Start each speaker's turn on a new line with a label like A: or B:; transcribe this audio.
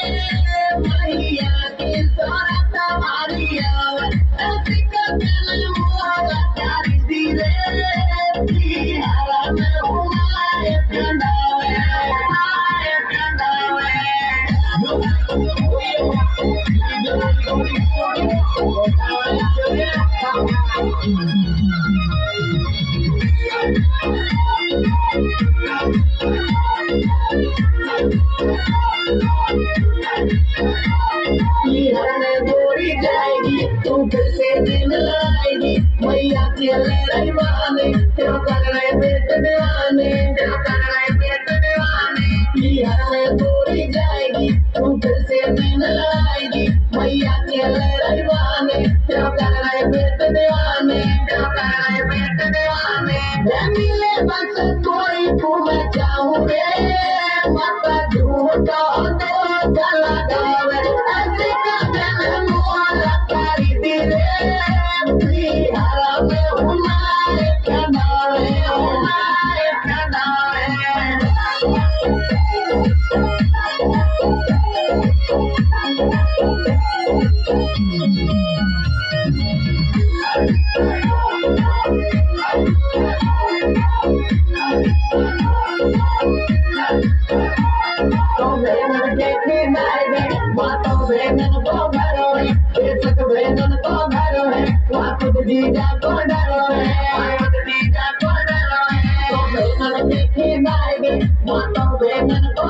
A: मैया की सूरत मारिया ऐसी कदल मोरा तारी धीरे हरा में उमाए कंडावे गोरी जाएगी तू फिर से दिन लाएगी मैया चले रहीवाने तेरा कर रहे पेट दीवाने तेरा कर रहे पेट दीवाने बिहार में गोरी जाएगी तू फिर से दिन लाएगी मैया चले रहीवाने तेरा कर रहे पेट दीवाने तेरा कर रहे पेट दीवाने मिले बस कोई तू मैं चाहूँ रे माता झूठा तो चला गावे ऐसे कदल मोरा तारी धीरे हरा में उमाए कंडावे उमाए कंडावे तो भेनन देखी मारे मातो भेनन को घरो है बेसक भेनन को घरो है वाकुद जीजा को डरो है वाकुद जीजा को डरो है तो भेनन देखी मारे मातो भेनन को